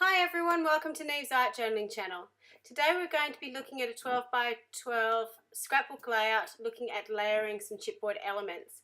Hi everyone, welcome to Neve's Art Journaling channel. Today we're going to be looking at a 12 by 12 scrapbook layout, looking at layering some chipboard elements.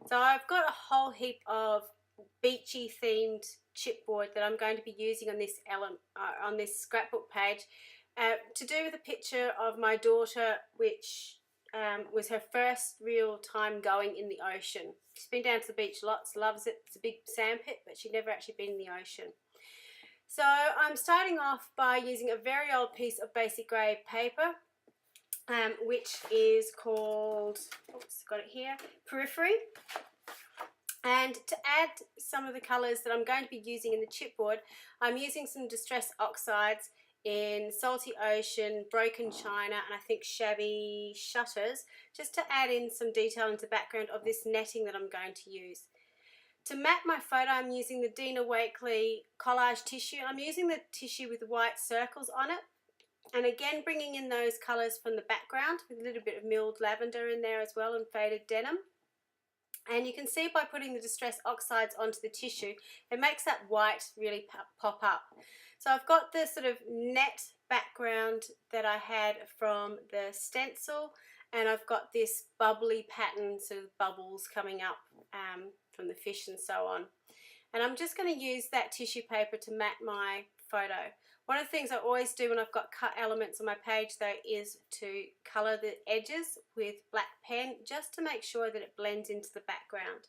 So I've got a whole heap of beachy themed chipboard that I'm going to be using on this scrapbook page to do with a picture of my daughter, which was her first real time going in the ocean. She's been down to the beach lots, loves it. It's a big sandpit, but she'd never actually been in the ocean. So I'm starting off by using a very old piece of basic grey paper, which is called, got it here, Periphery. And to add some of the colours that I'm going to be using in the chipboard, I'm using some Distress Oxides in Salty Ocean, Broken China, and I think Shabby Shutters, just to add in some detail into the background of this netting that I'm going to use. To map my photo, I'm using the Dina Wakley collage tissue. I'm using the tissue with white circles on it, and again bringing in those colours from the background with a little bit of milled lavender in there as well, and faded denim. And you can see by putting the Distress Oxides onto the tissue, it makes that white really pop up. So I've got the sort of net background that I had from the stencil, and I've got this bubbly pattern, sort of bubbles coming up from the fish and so on. And I'm just going to use that tissue paper to map my photo. One of the things I always do when I've got cut elements on my page though is to colour the edges with black pen, just to make sure that it blends into the background.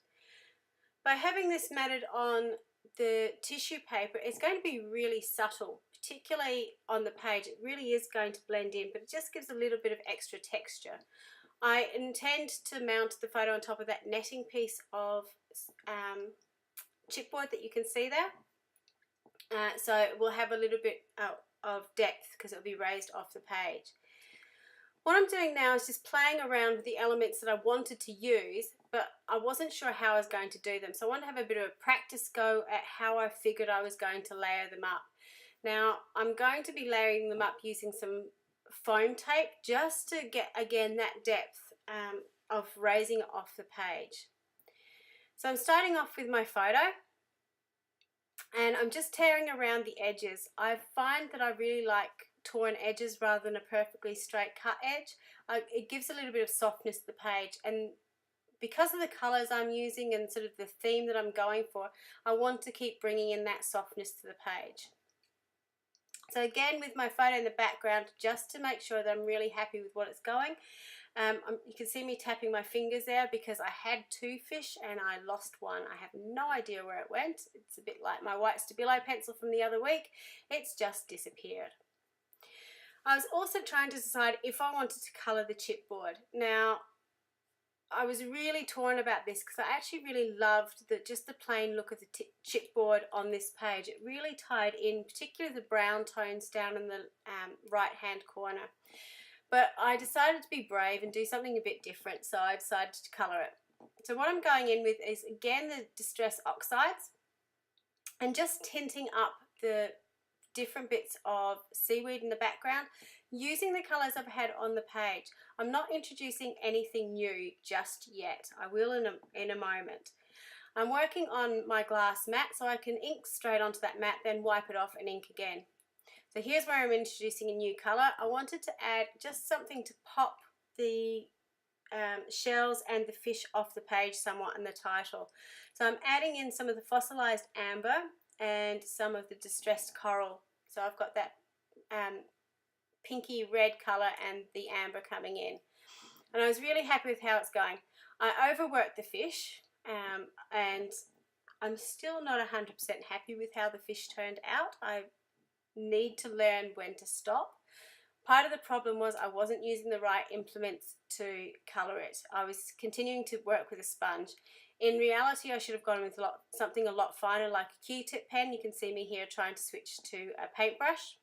By having this matted on the tissue paper, it's going to be really subtle, particularly on the page. It really is going to blend in, but it just gives a little bit of extra texture. I intend to mount the photo on top of that netting piece of chipboard that you can see there. So it will have a little bit of depth because it will be raised off the page. What I'm doing now is just playing around with the elements that I wanted to use, but I wasn't sure how I was going to do them. So I wanted to have a bit of a practice go at how I figured I was going to layer them up. Now I'm going to be layering them up using some foam tape just to get again that depth of raising it off the page. So I'm starting off with my photo, and I'm just tearing around the edges. I find that I really like torn edges rather than a perfectly straight cut edge. It gives a little bit of softness to the page, and because of the colours I'm using and sort of the theme that I'm going for, I want to keep bringing in that softness to the page. So again, with my photo in the background, just to make sure that I'm really happy with what it's going. You can see me tapping my fingers there because I had two fish and I lost one. I have no idea where it went. It's a bit like my white Stabilo pencil from the other week. It's just disappeared. I was also trying to decide if I wanted to colour the chipboard. Now, I was really torn about this because I actually really loved just the plain look of the chipboard on this page. It really tied in, particularly the brown tones down in the right hand corner. But I decided to be brave and do something a bit different, so I decided to colour it. So what I'm going in with is again the Distress Oxides, and just tinting up the different bits of seaweed in the background using the colours I've had on the page. I'm not introducing anything new just yet. I will in a moment. I'm working on my glass mat, so I can ink straight onto that mat, then wipe it off and ink again. So here's where I'm introducing a new colour. I wanted to add just something to pop the shells and the fish off the page somewhat in the title. So I'm adding in some of the fossilised amber and some of the distressed coral. So I've got that pinky red colour and the amber coming in. And I was really happy with how it's going. I overworked the fish and I'm still not 100% happy with how the fish turned out. I need to learn when to stop. Part of the problem was I wasn't using the right implements to colour it. I was continuing to work with a sponge. In reality, I should have gone with something a lot finer, like a Q-tip pen. You can see me here trying to switch to a paintbrush.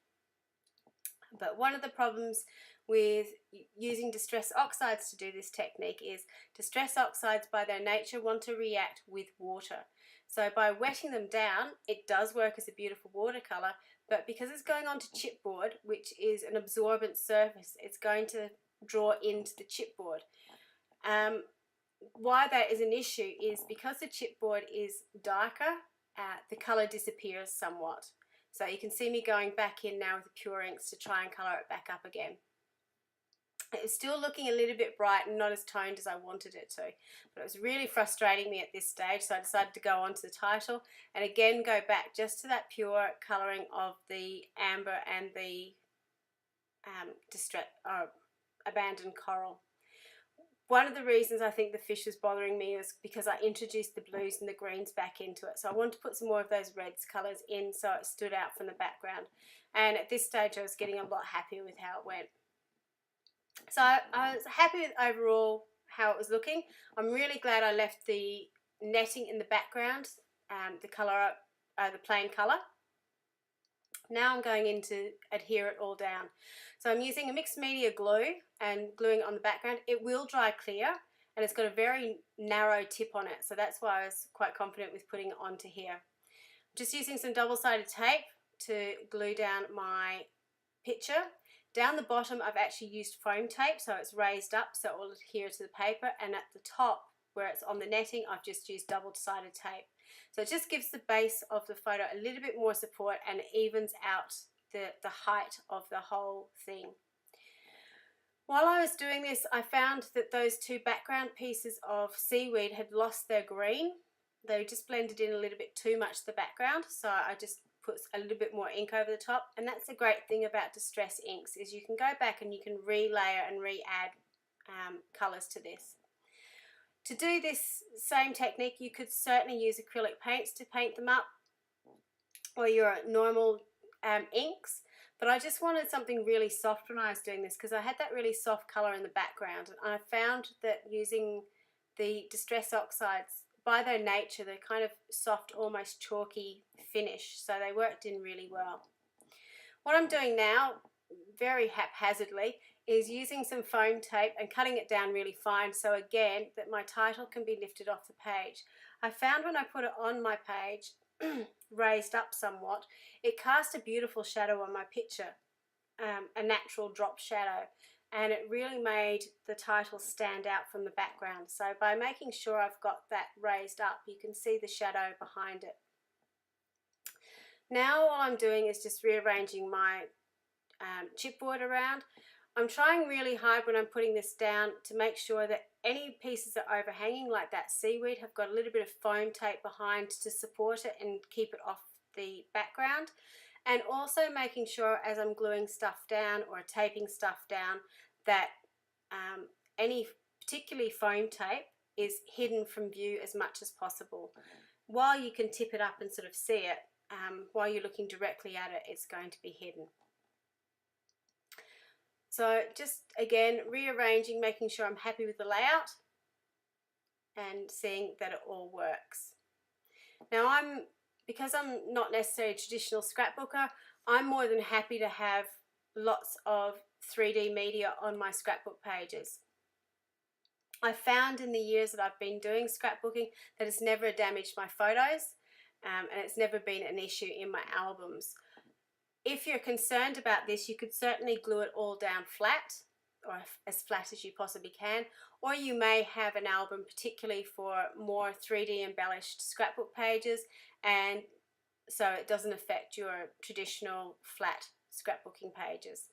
But one of the problems with using Distress Oxides to do this technique is Distress Oxides by their nature want to react with water. So by wetting them down, it does work as a beautiful watercolour, but because it's going onto chipboard, which is an absorbent surface, it's going to draw into the chipboard. Why that is an issue is because the chipboard is darker, the colour disappears somewhat. So you can see me going back in now with the pure inks to try and colour it back up again. It's still looking a little bit bright and not as toned as I wanted it to, but it was really frustrating me at this stage, so I decided to go on to the title and again go back just to that pure colouring of the amber and the abandoned coral. One of the reasons I think the fish was bothering me was because I introduced the blues and the greens back into it, so I wanted to put some more of those reds colours in so it stood out from the background, and at this stage I was getting a lot happier with how it went. So I was happy with overall how it was looking. I'm really glad I left the netting in the background, the plain colour. Now I'm going in to adhere it all down. So I'm using a mixed media glue and gluing it on the background. It will dry clear and it's got a very narrow tip on it, so that's why I was quite confident with putting it onto here. Just using some double-sided tape to glue down my picture. Down the bottom I've actually used foam tape, so it's raised up so it will adhere to the paper, and at the top where it's on the netting I've just used double-sided tape. So it just gives the base of the photo a little bit more support and it evens out the height of the whole thing. While I was doing this, I found that those two background pieces of seaweed had lost their green. They just blended in a little bit too much to the background, so I just put a little bit more ink over the top. And that's the great thing about distress inks, is you can go back and you can re-layer and re-add colours to this. To do this same technique, you could certainly use acrylic paints to paint them up, or your normal inks, but I just wanted something really soft when I was doing this because I had that really soft colour in the background, and I found that using the Distress Oxides, by their nature, they're kind of soft, almost chalky finish, so they worked in really well. What I'm doing now, very haphazardly, is using some foam tape and cutting it down really fine so again that my title can be lifted off the page. I found when I put it on my page, raised up somewhat, it cast a beautiful shadow on my picture, a natural drop shadow, and it really made the title stand out from the background. So by making sure I've got that raised up, you can see the shadow behind it. Now all I'm doing is just rearranging my chipboard around. I'm trying really hard when I'm putting this down to make sure that any pieces that are overhanging, like that seaweed, have got a little bit of foam tape behind to support it and keep it off the background. And also making sure as I'm gluing stuff down or taping stuff down that any particularly foam tape is hidden from view as much as possible. While you can tip it up and sort of see it, while you're looking directly at it, it's going to be hidden. So just again rearranging, making sure I'm happy with the layout and seeing that it all works. Now because I'm not necessarily a traditional scrapbooker, I'm more than happy to have lots of 3D media on my scrapbook pages. I found in the years that I've been doing scrapbooking that it's never damaged my photos, and it's never been an issue in my albums. If you're concerned about this, you could certainly glue it all down flat, or as flat as you possibly can, or you may have an album particularly for more 3D embellished scrapbook pages, and so it doesn't affect your traditional flat scrapbooking pages.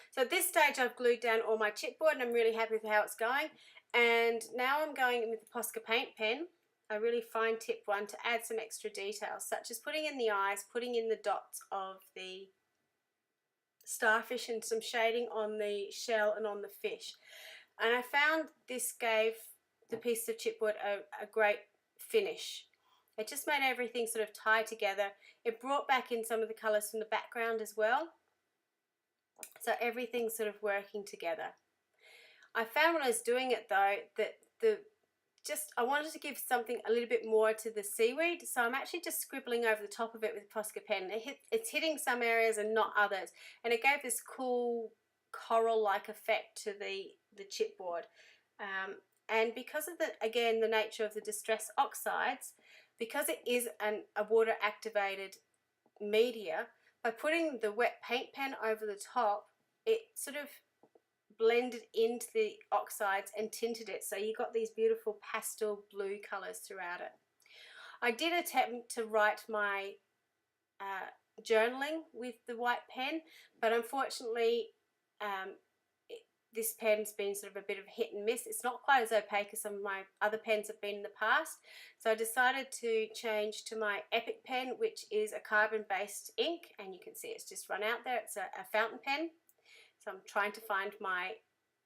So at this stage I've glued down all my chipboard and I'm really happy with how it's going, and now I'm going in with the Posca paint pen, a really fine tip one, to add some extra details, such as putting in the eyes, putting in the dots of the starfish and some shading on the shell and on the fish. And I found this gave the piece of chipboard a great finish. It just made everything sort of tie together. It brought back in some of the colours from the background as well, so everything's sort of working together. I found when I was doing it though that I wanted to give something a little bit more to the seaweed, so I'm actually just scribbling over the top of it with Posca pen. It's hitting some areas and not others, and it gave this cool coral-like effect to the chipboard. And because of the nature of the Distress Oxides, because it is a water-activated media, by putting the wet paint pen over the top, it sort of blended into the oxides and tinted it, so you got these beautiful pastel blue colours throughout it. I did attempt to write my journaling with the white pen, but unfortunately this pen's been sort of a bit of hit and miss. It's not quite as opaque as some of my other pens have been in the past, so I decided to change to my Epic pen, which is a carbon-based ink, and you can see it's just run out there. It's a fountain pen, so I'm trying to find my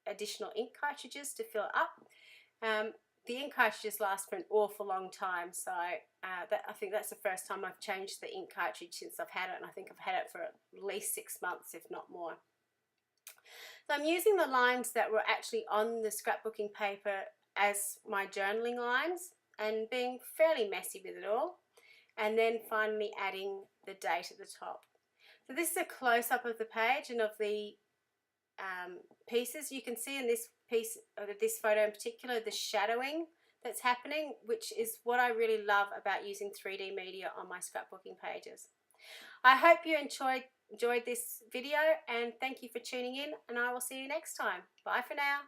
additional ink cartridges to fill it up. The ink cartridges last for an awful long time, so I think that's the first time I've changed the ink cartridge since I've had it, and I think I've had it for at least 6 months, if not more. So I'm using the lines that were actually on the scrapbooking paper as my journaling lines and being fairly messy with it all, and then finally adding the date at the top. So this is a close-up of the page and of the pieces. You can see in this piece, or this photo in particular, the shadowing that's happening, which is what I really love about using 3D media on my scrapbooking pages. I hope you enjoyed this video, and thank you for tuning in, and I will see you next time. Bye for now.